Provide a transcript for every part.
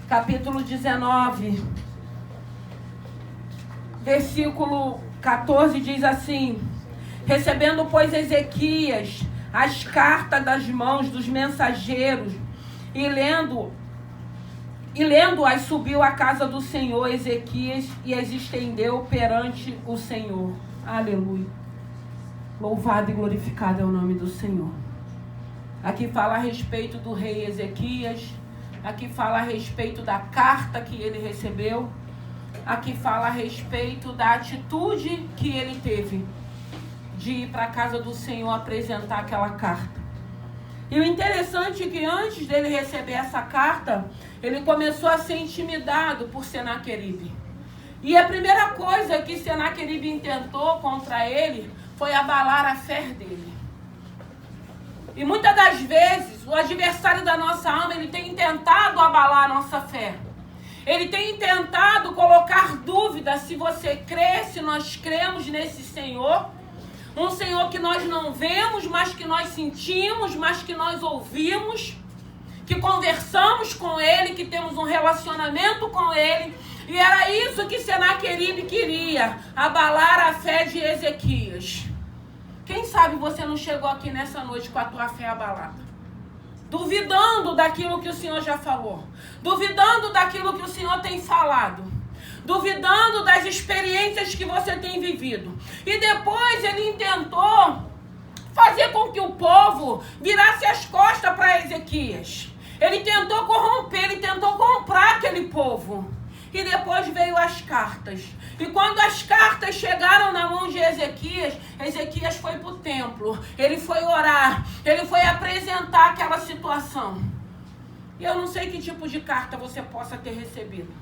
capítulo 19, versículo 14, diz assim: recebendo, pois, Ezequias as cartas das mãos dos mensageiros, e lendo-as, subiu à casa do Senhor Ezequias e as estendeu perante o Senhor. Aleluia. Louvado e glorificado é o nome do Senhor. Aqui fala a respeito do rei Ezequias. Aqui fala a respeito da carta que ele recebeu. Aqui fala a respeito da atitude que ele teve de ir para a casa do Senhor apresentar aquela carta. E o interessante é que antes dele receber essa carta, ele começou a ser intimidado por Senaqueribe. E a primeira coisa que Senaqueribe intentou contra ele foi abalar a fé dele. E muitas das vezes, o adversário da nossa alma, ele tem tentado abalar a nossa fé. Ele tem tentado colocar dúvida se você crê, se nós cremos nesse Senhor. Um Senhor que nós não vemos, mas que nós sentimos, mas que nós ouvimos, que conversamos com Ele, que temos um relacionamento com Ele. E era isso que Senaqueribe queria, abalar a fé de Ezequias. Quem sabe você não chegou aqui nessa noite com a tua fé abalada, duvidando daquilo que o Senhor já falou, duvidando daquilo que o Senhor tem falado, duvidando das experiências que você tem vivido. E depois ele intentou fazer com que o povo virasse as costas para Ezequias. Ele tentou corromper, ele tentou comprar aquele povo. E depois veio as cartas. E quando as cartas chegaram na mão de Ezequias, Ezequias foi para o templo. Ele foi orar. Ele foi apresentar aquela situação. E eu não sei que tipo de carta você possa ter recebido.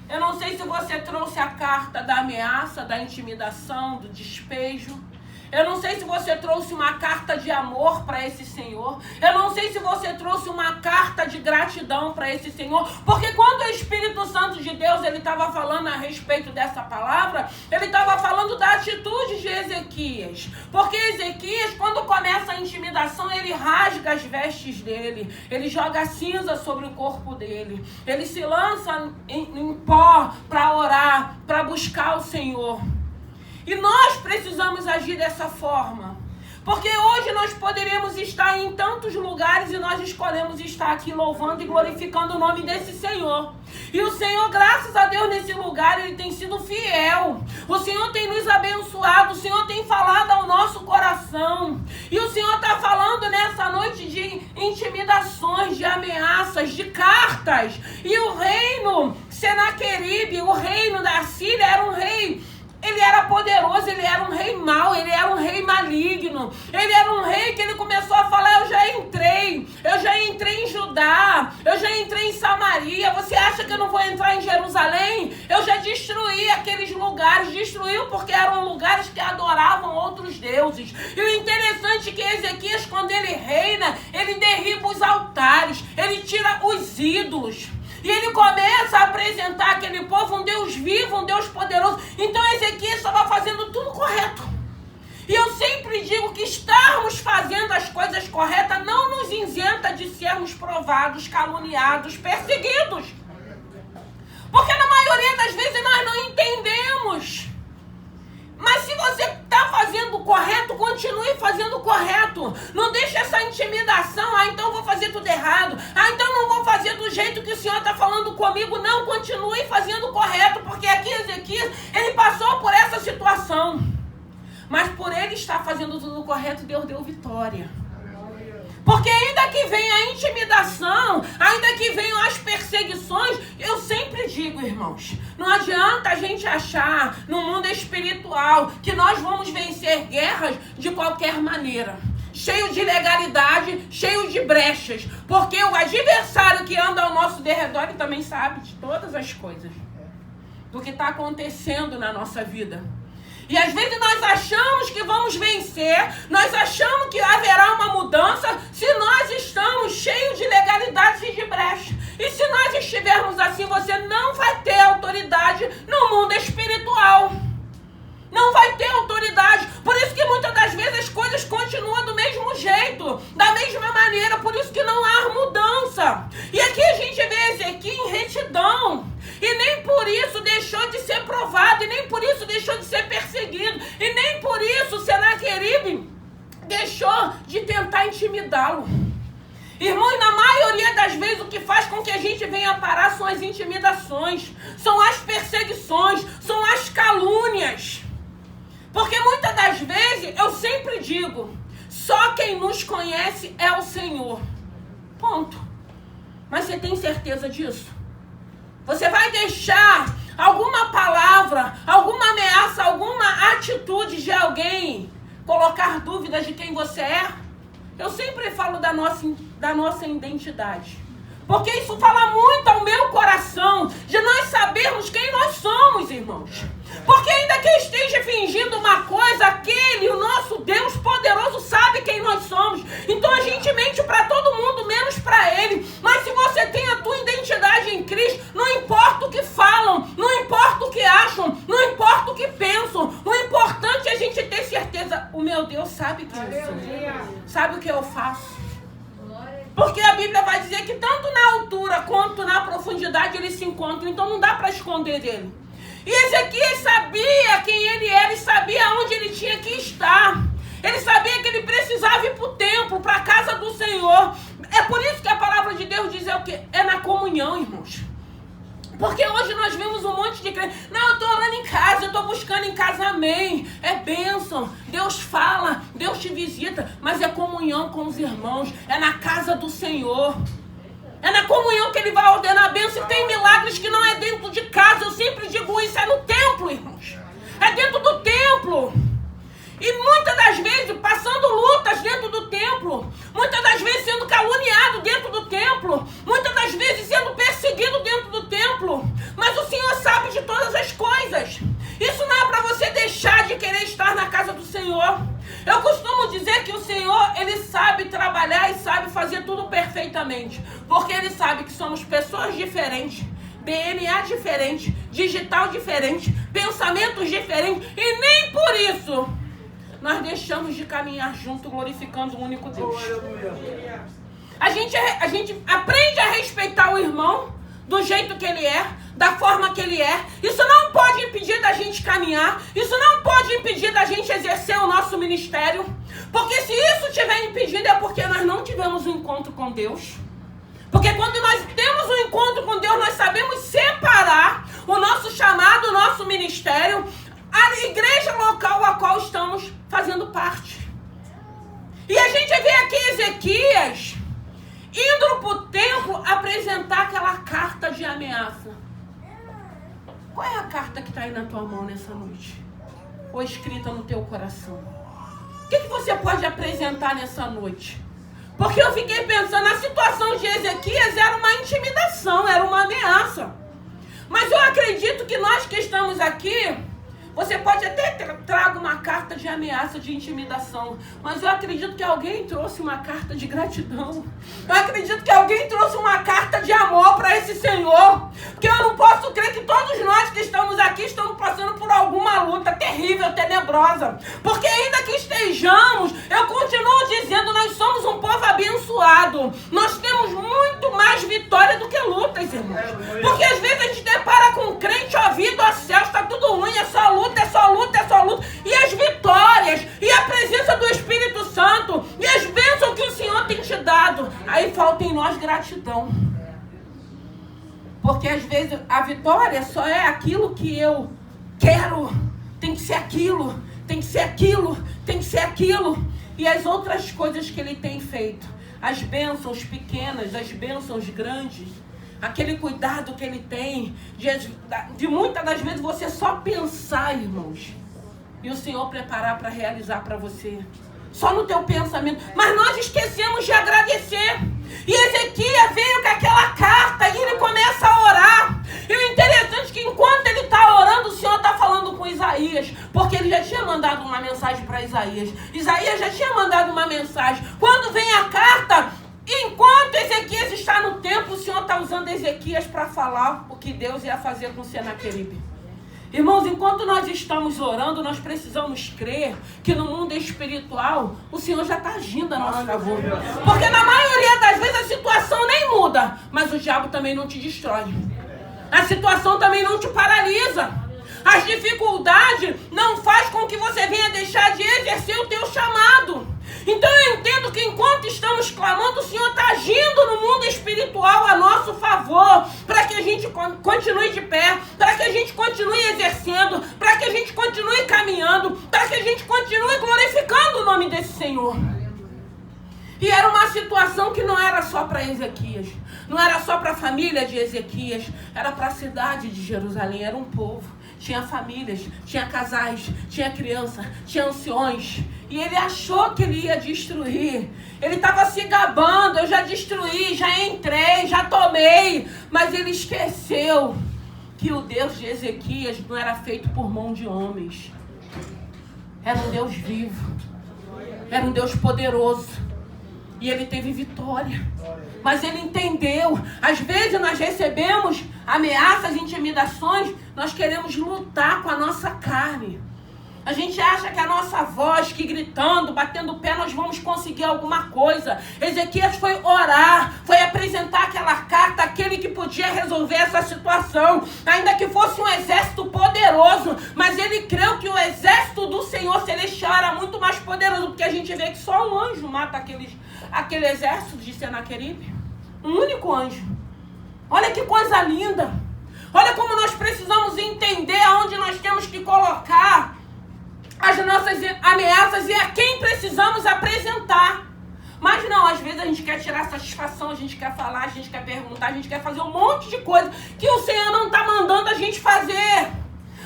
Eu não sei se você trouxe a carta da ameaça, da intimidação, do despejo. Eu não sei se você trouxe uma carta de amor para esse Senhor. Eu não sei se você trouxe uma carta de gratidão para esse Senhor. Porque quando o Espírito Santo de Deus ele estava falando a respeito dessa palavra, ele estava falando da atitude de Ezequias. Porque Ezequias, quando começa a intimidação, ele rasga as vestes dele. Ele joga cinza sobre o corpo dele. Ele se lança em pó para orar, para buscar o Senhor. E nós precisamos agir dessa forma. Porque hoje nós poderíamos estar em tantos lugares e nós escolhemos estar aqui louvando e glorificando o nome desse Senhor. E o Senhor, graças a Deus, nesse lugar, Ele tem sido fiel. O Senhor tem nos abençoado, o Senhor tem falado ao nosso coração. E o Senhor está falando nessa noite de intimidações, de ameaças, de cartas. E o reino Senaqueribe, o reino da Síria, era um rei. Ele era poderoso, ele era um rei mau, ele era um rei maligno. Ele era um rei que ele começou a falar: eu já entrei em Judá, eu já entrei em Samaria. Você acha que eu não vou entrar em Jerusalém? Eu já destruí aqueles lugares, destruiu porque eram lugares que adoravam outros deuses. E o interessante é que Ezequias, quando ele reina, ele derriba os altares, ele tira os ídolos. E ele começa a apresentar aquele povo um Deus vivo, um Deus poderoso. Então Ezequias estava fazendo tudo correto. E eu sempre digo que estarmos fazendo as coisas corretas não nos isenta de sermos provados, caluniados, perseguidos. Porque na maioria das vezes nós não entendemos. Mas se você está fazendo o correto, continue fazendo o correto. Não deixe essa intimidação: então vou fazer tudo errado. Então não vou fazer do jeito que o Senhor está falando comigo. Não, continue fazendo o correto. Porque aqui Ezequias, ele passou por essa situação. Mas por ele estar fazendo tudo correto, Deus deu vitória. Porque ainda que venha a intimidação, ainda que venham as perseguições, eu sempre digo, irmãos, não adianta a gente achar no mundo espiritual que nós vamos vencer guerras de qualquer maneira. Cheio de legalidade, cheio de brechas. Porque o adversário que anda ao nosso derredor, ele também sabe de todas as coisas do que está acontecendo na nossa vida. E às vezes nós achamos que vamos vencer, nós achamos que haverá uma mudança se nós estamos cheios de legalidades e de brecha. E se nós estivermos assim, você não vai ter autoridade no mundo espiritual. Não vai ter autoridade. Por isso que muitas das vezes as coisas continuam do mesmo jeito, da mesma maneira. Por isso que não há mudança. E aqui a gente vê Ezequias deixou de tentar intimidá-lo. Irmãos, na maioria das vezes o que faz com que a gente venha parar são as intimidações, são as perseguições, são as calúnias. Porque muitas das vezes, eu sempre digo, só quem nos conhece é o Senhor. Ponto. Mas você tem certeza disso? Você vai deixar alguma palavra, alguma ameaça, alguma atitude de alguém colocar dúvidas de quem você é? Eu sempre falo da nossa identidade. Porque isso fala muito ao meu coração, de nós sabermos quem nós somos, irmãos. Porque ainda que esteja fingindo uma coisa, aquele, o nosso Deus poderoso, sabe quem nós somos. Então a gente mente para todo mundo, menos para Ele. Mas se você tem a tua identidade em Cristo, não importa o que falam, não importa o que acham, não importa o que pensam. O importante é a gente ter certeza, o meu Deus sabe quem eu sou. Sabe o que eu faço. Porque a Bíblia vai dizer que tanto na altura quanto na profundidade eles se encontram. Então não dá para esconder dele. E Ezequias sabia quem ele era e sabia onde ele tinha que estar. Ele sabia que ele precisava ir para o templo, para a casa do Senhor. É por isso que a palavra de Deus diz o quê? É na comunhão, irmãos. Porque hoje nós vemos um monte de crente. Não, eu estou orando em casa, eu estou buscando em casa, amém. É bênção, Deus fala, Deus te visita. Mas é comunhão com os irmãos, é na casa do Senhor. É na comunhão que Ele vai ordenar a bênção. E tem milagres que não é dentro de casa. Eu sempre digo isso, é no templo, irmãos. É dentro do templo. E muitas das vezes passando lutas dentro do templo. Muitas das vezes sendo caluniado dentro do templo. Muitas das vezes sendo perseguido dentro do templo. Mas o Senhor sabe de todas as coisas. Isso não é para você deixar de querer estar na casa do Senhor. Eu costumo dizer que o Senhor, Ele sabe trabalhar e sabe fazer tudo perfeitamente. Porque Ele sabe que somos pessoas diferentes. DNA diferente, digital diferente, pensamentos diferentes. E nem por isso nós deixamos de caminhar junto, glorificando o único Deus. A gente aprende a respeitar o irmão do jeito que ele é, da forma que ele é. Isso não pode impedir da gente caminhar. Isso não pode impedir da gente exercer o nosso ministério. Porque se isso estiver impedindo é porque nós não tivemos um encontro com Deus. Porque quando nós temos um encontro com Deus, nós sabemos separar o nosso chamado, o nosso ministério, a igreja local a qual estamos fazendo parte. E a gente vê aqui Ezequias indo para o templo apresentar aquela carta de ameaça. Qual é a carta que está aí na tua mão nessa noite? Ou escrita no teu coração? O que você pode apresentar nessa noite? Porque eu fiquei pensando, a situação de Ezequias era uma intimidação, era uma ameaça. Mas eu acredito que nós que estamos aqui, você pode até trazer uma carta de ameaça, de intimidação, mas eu acredito que alguém trouxe uma carta de gratidão. Eu acredito que alguém trouxe uma carta de amor para esse Senhor. Porque eu não posso crer que todos nós que estamos aqui estamos passando por alguma luta terrível, tenebrosa. Porque ainda que estejamos, eu continuo dizendo, nós somos um povo abençoado. Nós temos muito mais vitória do que lutas, irmãos. Porque às vezes a gente depara com um crente, ó vida, ó céu, está tudo ruim, é só luta, é só luta, é só luta. E as vitórias, e a presença do Espírito Santo, e as bênçãos que o Senhor tem te dado. Aí falta em nós gratidão. Porque às vezes a vitória só é aquilo que eu quero. Tem que ser aquilo, tem que ser aquilo, tem que ser aquilo. E as outras coisas que Ele tem feito, as bênçãos pequenas, as bênçãos grandes, aquele cuidado que Ele tem, de muitas das vezes você só pensar, irmãos, e o Senhor preparar para realizar para você. Só no teu pensamento. Mas nós esquecemos de agradecer. E Ezequias veio com aquela carta e ele começa a orar. E o interessante é que enquanto ele está orando, o Senhor está falando com Isaías. Porque ele já tinha mandado uma mensagem para Isaías. Isaías já tinha mandado uma mensagem. Quando vem a carta, enquanto Ezequias está no templo, o Senhor está usando Ezequias para falar o que Deus ia fazer com Senaqueribe. Irmãos, enquanto nós estamos orando, nós precisamos crer que no mundo espiritual o Senhor já está agindo a nosso favor. Porque na maioria das vezes a situação nem muda, mas o diabo também não te destrói. A situação também não te paralisa. As dificuldades não faz com que você venha deixar de exercer o teu chamado. clamando, o Senhor está agindo no mundo espiritual a nosso favor, para que a gente continue de pé, para que a gente continue exercendo, para que a gente continue caminhando, para que a gente continue glorificando o nome desse Senhor. E era uma situação que não era só para Ezequias, não era só para a família de Ezequias, era para a cidade de Jerusalém, era um povo. Tinha famílias, tinha casais, tinha criança, tinha anciões. E ele achou que ele ia destruir. Ele estava se gabando, eu já destruí, já entrei, já tomei. Mas ele esqueceu que o Deus de Ezequias não era feito por mão de homens. Era um Deus vivo, era um Deus poderoso. E ele teve vitória. Mas ele entendeu. Às vezes nós recebemos ameaças, intimidações. Nós queremos lutar com a nossa carne. A gente acha que a nossa voz, que gritando, batendo o pé, nós vamos conseguir alguma coisa. Ezequias foi orar, foi apresentar aquela carta àquele que podia resolver essa situação. Ainda que fosse um exército poderoso. Mas ele creu que o exército do Senhor Celestial era muito mais poderoso. Porque a gente vê que só um anjo mata aquele exército de Senaqueribe. Um único anjo. Olha que coisa linda. Olha como nós precisamos entender aonde nós temos que colocar as nossas ameaças e a quem precisamos apresentar. Mas não, às vezes a gente quer tirar satisfação, a gente quer falar, a gente quer perguntar, a gente quer fazer um monte de coisa que o Senhor não está mandando a gente fazer.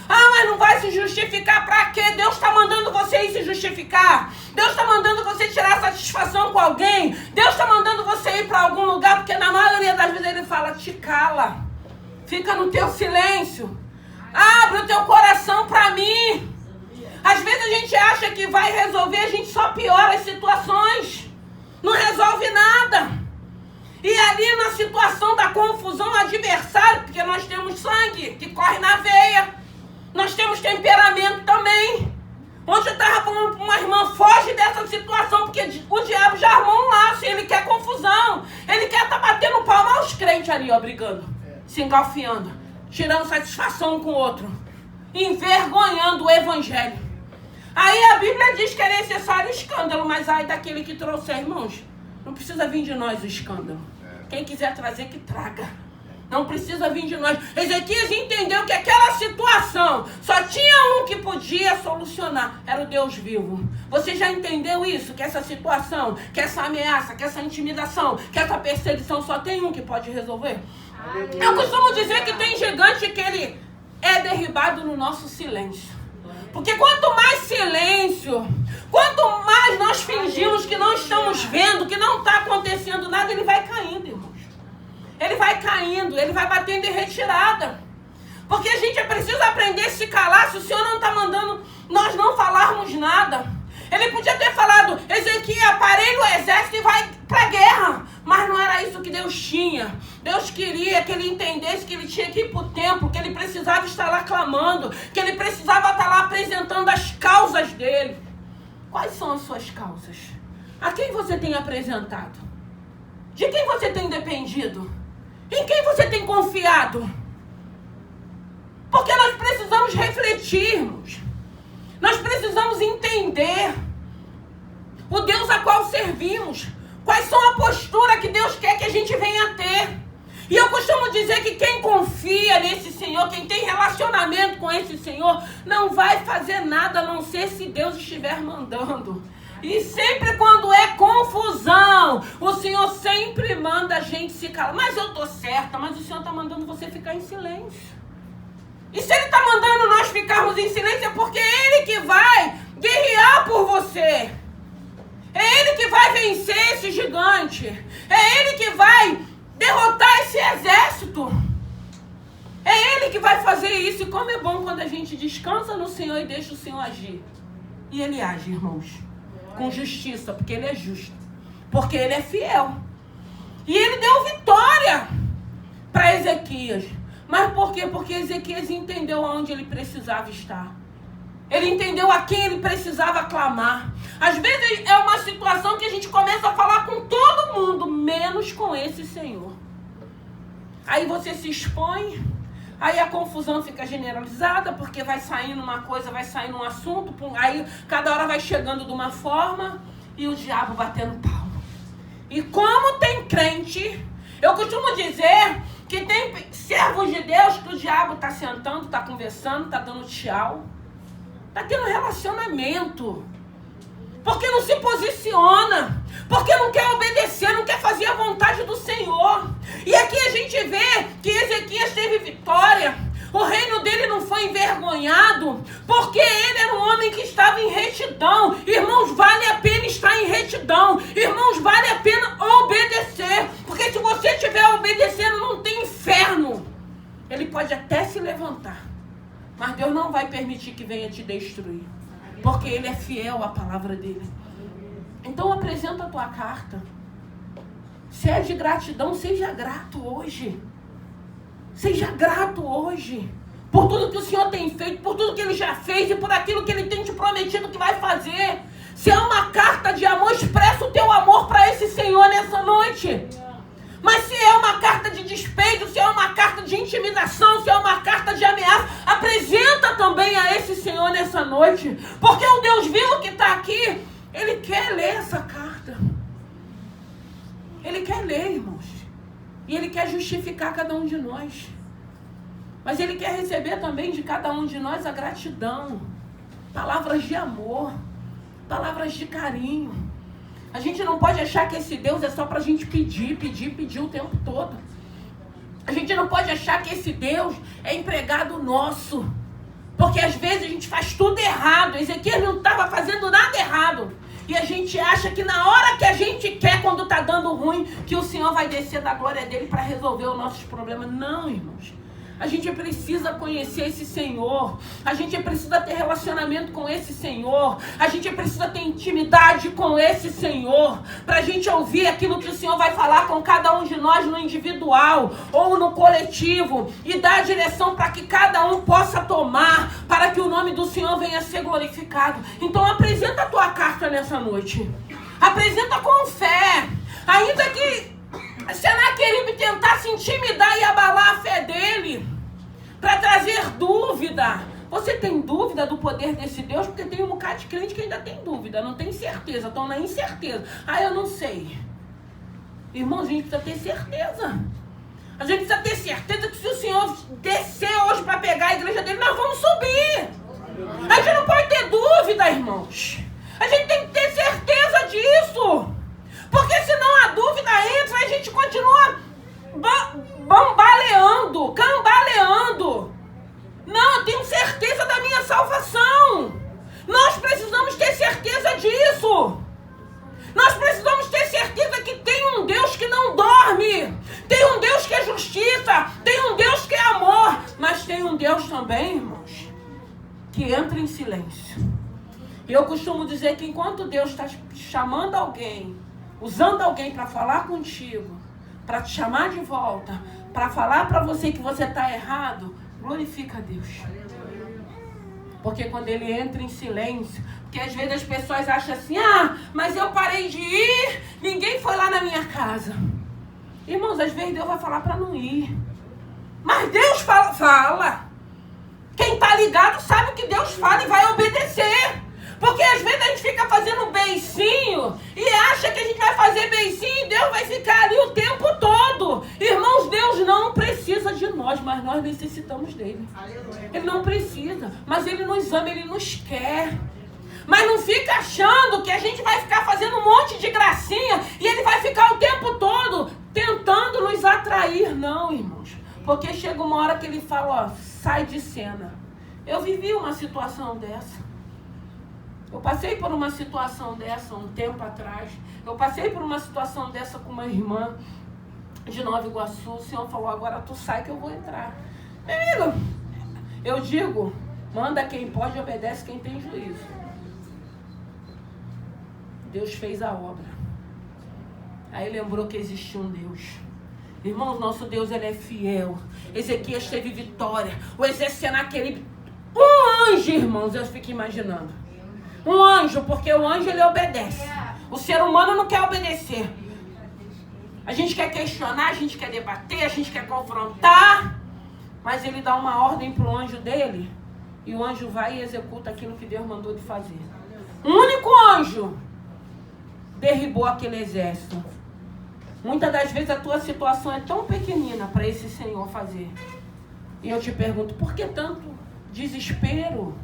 Ah, mas não vai se justificar pra quê? Deus está mandando você ir se justificar. Deus está mandando você tirar satisfação com alguém. Deus está mandando você ir para algum lugar, porque na maioria das vezes ele fala, te cala. Fica no teu silêncio. Abre o teu coração para mim. Às vezes a gente acha que vai resolver, a gente só piora as situações. Não resolve nada. E ali na situação da confusão, o adversário, porque nós temos sangue que corre na veia. Nós temos temperamento também. Ontem eu estava falando para uma irmã, foge dessa situação, porque o diabo já armou um laço, ele quer confusão. Ele quer estar batendo palma aos crentes ali, ó, brigando, se engalfiando, tirando satisfação um com o outro, envergonhando o evangelho. Aí a Bíblia diz que é necessário escândalo, mas ai daquele que trouxer, irmãos, não precisa vir de nós o escândalo. Quem quiser trazer, que traga. Não precisa vir de nós. Ezequias entendeu que aquela situação só tinha um que podia solucionar. Era o Deus vivo. Você já entendeu isso? Que essa situação, que essa ameaça, que essa intimidação, que essa perseguição só tem um que pode resolver? Eu costumo dizer que tem gigante que ele é derribado no nosso silêncio. Porque quanto mais silêncio, quanto mais nós fingimos que não estamos vendo, que não está acontecendo nada, ele vai caindo, irmãos. Ele vai caindo, ele vai batendo em retirada. Porque a gente precisa aprender a se calar. Se o Senhor não está mandando nós não falarmos nada. Ele podia ter falado, Ezequias, aparelha o exército e vai para a guerra. Mas não era isso que Deus tinha. Deus queria que ele entendesse que ele tinha que ir para o templo, que ele precisava estar lá clamando, que ele precisava estar lá apresentando as causas dele. Quais são as suas causas? A quem você tem apresentado? De quem você tem dependido? Em quem você tem confiado? Porque nós precisamos refletirmos. Nós precisamos entender o Deus a qual servimos. Quais são a postura que Deus quer que a gente venha a ter. E eu costumo dizer que quem confia nesse Senhor, quem tem relacionamento com esse Senhor, não vai fazer nada a não ser se Deus estiver mandando. E sempre quando é confusão, o Senhor sempre manda a gente se calar. Mas eu estou certa, mas o Senhor está mandando você ficar em silêncio. E se Ele está mandando nós ficarmos em silêncio, é porque é Ele que vai guerrear por você. É Ele que vai vencer esse gigante. É Ele que vai derrotar esse exército. É Ele que vai fazer isso. E como é bom quando a gente descansa no Senhor e deixa o Senhor agir. E Ele age, irmãos, com justiça, porque Ele é justo, porque Ele é fiel. E Ele deu vitória para Ezequias. Mas por quê? Porque Ezequias entendeu aonde ele precisava estar. Ele entendeu a quem ele precisava clamar. Às vezes é uma situação que a gente começa a falar com todo mundo, menos com esse Senhor. Aí você se expõe, aí a confusão fica generalizada, porque vai saindo uma coisa, vai saindo um assunto, aí cada hora vai chegando de uma forma, e o diabo batendo palma. E como tem crente, eu costumo dizer que tem servos de Deus que o diabo está sentando, está conversando, está dando tchau. Está tendo relacionamento. Porque não se posiciona. Porque não quer obedecer, não quer fazer a vontade do Senhor. E aqui a gente vê que Ezequias teve vitória. O reino dele não foi envergonhado, porque ele era um homem que estava em retidão. Irmãos, vale a pena estar em retidão. Irmãos, vale a pena obedecer. Porque se você estiver obedecendo, não tem inferno. Ele pode até se levantar, mas Deus não vai permitir que venha te destruir, porque Ele é fiel à palavra dele. Então apresenta a tua carta. Se é de gratidão, seja grato hoje. Seja grato hoje. Por tudo que o Senhor tem feito, por tudo que Ele já fez e por aquilo que Ele tem te prometido que vai fazer. Se é uma carta de amor, expressa o teu amor para esse Senhor nessa noite. Mas se é uma carta de despeito, se é uma carta de intimidação, se é uma carta de ameaça, apresenta também a esse Senhor nessa noite. Porque o Deus vivo que está aqui, Ele quer ler essa carta. Ele quer ler, irmãos. E Ele quer justificar cada um de nós. Mas Ele quer receber também de cada um de nós a gratidão. Palavras de amor. Palavras de carinho. A gente não pode achar que esse Deus é só para a gente pedir o tempo todo. A gente não pode achar que esse Deus é empregado nosso. Porque às vezes a gente faz tudo errado. Ezequiel não estava fazendo nada errado. E a gente acha que na hora que a gente quer, quando está dando ruim, que o Senhor vai descer da glória dele para resolver os nossos problemas. Não, irmãos. A gente precisa conhecer esse Senhor. A gente precisa ter relacionamento com esse Senhor. A gente precisa ter intimidade com esse Senhor. Para a gente ouvir aquilo que o Senhor vai falar com cada um de nós no individual ou no coletivo. E dar a direção para que cada um possa tomar. Para que o nome do Senhor venha a ser glorificado. Então apresenta a tua carta nessa noite. Apresenta com fé. Ainda que Senaqueribe tentasse intimidar e abalar a fé dele, para trazer dúvida. Você tem dúvida do poder desse Deus? Porque tem um bocado de crente que ainda tem dúvida, não tem certeza, estão na incerteza. Eu não sei. Irmãos, a gente precisa ter certeza. A gente precisa ter certeza que se o Senhor descer hoje para pegar a igreja dele, nós vamos subir. A gente não pode ter dúvida, irmãos. A gente tem que ter certeza disso. Porque senão a dúvida entra e a gente continua bambaleando, cambaleando. Não, eu tenho certeza da minha salvação. Nós precisamos ter certeza disso. Nós precisamos ter certeza que tem um Deus que não dorme. Tem um Deus que é justiça. Tem um Deus que é amor. Mas tem um Deus também, irmãos, que entra em silêncio. E eu costumo dizer que enquanto Deus está chamando alguém, usando alguém para falar contigo, para te chamar de volta, para falar para você que você está errado, glorifica a Deus. Porque quando Ele entra em silêncio, porque às vezes as pessoas acham assim, mas eu parei de ir, ninguém foi lá na minha casa. Irmãos, às vezes Deus vai falar para não ir. Mas Deus fala. Quem está ligado sabe o que Deus fala e vai obedecer. Porque às vezes a gente fica fazendo beicinho e acha que a gente vai fazer beicinho e Deus vai ficar ali o tempo todo. Irmãos, Deus não precisa de nós, mas nós necessitamos dele. Ele não precisa, mas Ele nos ama, Ele nos quer. Mas não fica achando que a gente vai ficar fazendo um monte de gracinha e Ele vai ficar o tempo todo tentando nos atrair. Não, irmãos. Porque chega uma hora que Ele fala, sai de cena. Eu vivi uma situação dessa. Eu passei por uma situação dessa um tempo atrás. Eu passei por uma situação dessa com uma irmã de Nova Iguaçu. O Senhor falou, agora tu sai que eu vou entrar. Meu amigo, eu digo, manda quem pode, obedece quem tem juízo. Deus fez a obra. Aí lembrou que existia um Deus. Irmãos, nosso Deus, Ele é fiel. Ezequias teve vitória. O exército Senaqueribe, um anjo, irmãos, eu fico imaginando. Um anjo, porque o anjo ele obedece. O ser humano não quer obedecer. A gente quer questionar, a gente quer debater, a gente quer confrontar. Mas ele dá uma ordem para o anjo dele. E o anjo vai e executa aquilo que Deus mandou de fazer. Um único anjo derribou aquele exército. Muitas das vezes a tua situação é tão pequenina para esse Senhor fazer. E eu te pergunto, por que tanto desespero?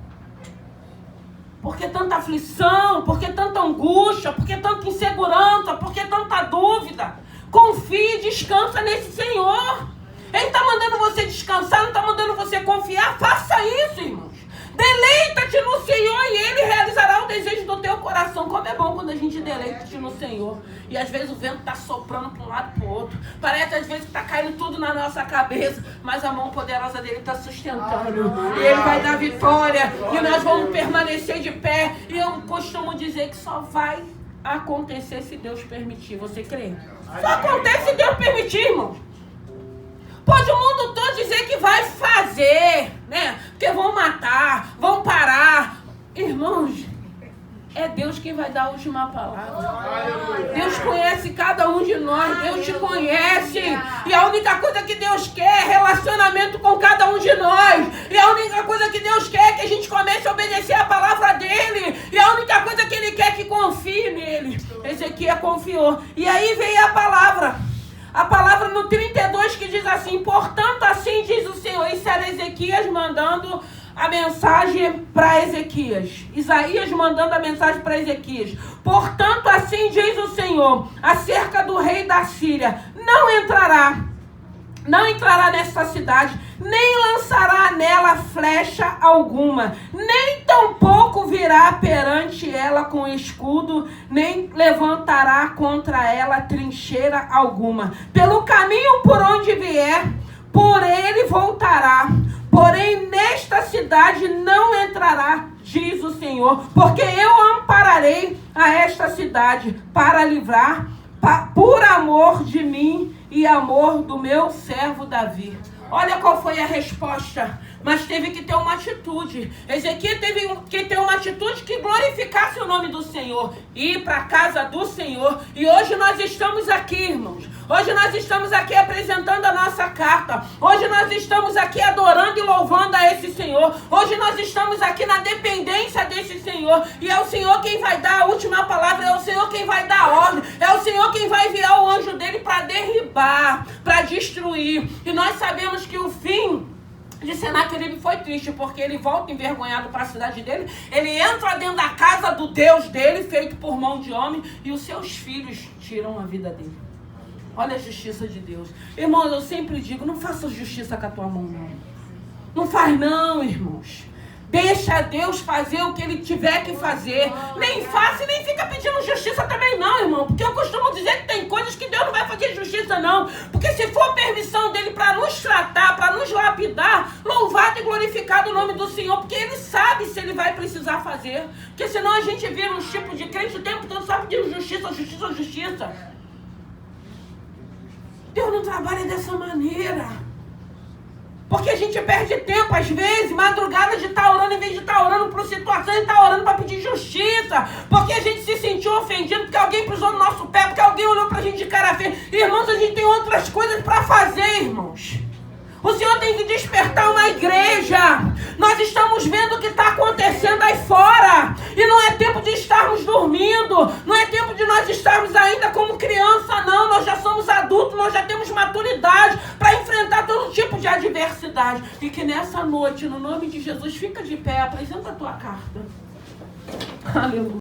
Por que tanta aflição? Por que tanta angústia? Por que tanta insegurança? Por que tanta dúvida? Confie e descansa nesse Senhor. Ele está mandando você descansar, não está mandando você confiar. Faça isso, irmãos. Deleita-te no Senhor e Ele realizará o desejo do teu coração. Como é bom quando a gente deleita-te no Senhor. E às vezes o vento está soprando para um lado e para o outro. Parece às vezes que está caindo tudo na nossa cabeça. Mas a mão poderosa dele está sustentando. E Ele vai dar vitória. E nós vamos permanecer de pé. E eu costumo dizer que só vai acontecer se Deus permitir. Você crê? Só acontece se Deus permitir, irmãos. Pode o mundo todo dizer que vai fazer, né? Porque vão matar, vão parar. Irmãos, é Deus quem vai dar a última palavra. Deus conhece cada um de nós. Deus te conhece. E a única coisa que Deus quer é relacionamento com cada um de nós. E a única coisa que Deus quer é que a gente comece a obedecer a palavra dele. E a única coisa que ele quer é que confie nele. Ezequias confiou. E aí veio a palavra. A palavra no 32 que diz assim: portanto, assim diz o Senhor. Isso era Ezequias mandando a mensagem para Ezequias. Isaías mandando a mensagem para Ezequias. Portanto, assim diz o Senhor acerca do rei da Síria: não entrará nesta cidade, nem lançará nela flecha alguma, nem tampouco virá perante ela com escudo, nem levantará contra ela trincheira alguma. Pelo caminho por onde vier, por ele voltará. Porém, nesta cidade não entrará, diz o Senhor, porque eu ampararei a esta cidade para livrar, por amor de mim e amor do meu servo Davi. Olha qual foi a resposta. Mas teve que ter uma atitude. Ezequias teve que ter uma atitude que glorificasse o nome do Senhor. Ir para a casa do Senhor. E hoje nós estamos aqui, irmãos. Hoje nós estamos aqui apresentando a nossa carta. Hoje nós estamos aqui adorando e louvando a esse Senhor. Hoje nós estamos aqui na dependência desse Senhor. E é o Senhor quem vai dar a última palavra. É o Senhor quem vai dar a ordem. É o Senhor quem vai enviar o anjo dele para derribar, para destruir. E nós sabemos que o fim de Senaqueribe foi triste, porque ele volta envergonhado para a cidade dele. Ele entra dentro da casa do Deus dele, feito por mão de homem, e os seus filhos tiram a vida dele. Olha a justiça de Deus. Irmãos, eu sempre digo, não faça justiça com a tua mão, não. Não faz não, irmãos. Deixa Deus fazer o que Ele tiver que fazer. Nem faça e nem fica pedindo justiça também não, irmão. Porque eu costumo dizer que tem coisas que Deus não vai fazer justiça não. Porque se for permissão dEle para nos tratar, para nos lapidar, louvado e glorificado o nome do Senhor. Porque Ele sabe se Ele vai precisar fazer. Porque senão a gente vira uns tipos de crente o tempo todo só pedindo justiça, justiça, justiça. Deus não trabalha dessa maneira. Porque a gente perde tempo, às vezes, madrugada de estar orando, em vez de estar orando por situação, e estar orando para pedir justiça. Porque a gente se sentiu ofendido, porque alguém pisou no nosso pé, porque alguém olhou para a gente de cara feia. Irmãos, a gente tem outras coisas para fazer, irmãos. O Senhor tem que despertar uma igreja. Nós estamos vendo o que está acontecendo aí fora. E não é tempo de estarmos dormindo. Não é tempo de nós estarmos ainda como criança, não. Nós já somos adultos, nós já temos maturidade para enfrentar todo tipo de adversidade. E que nessa noite, no nome de Jesus, fica de pé, apresenta a tua carta. Aleluia.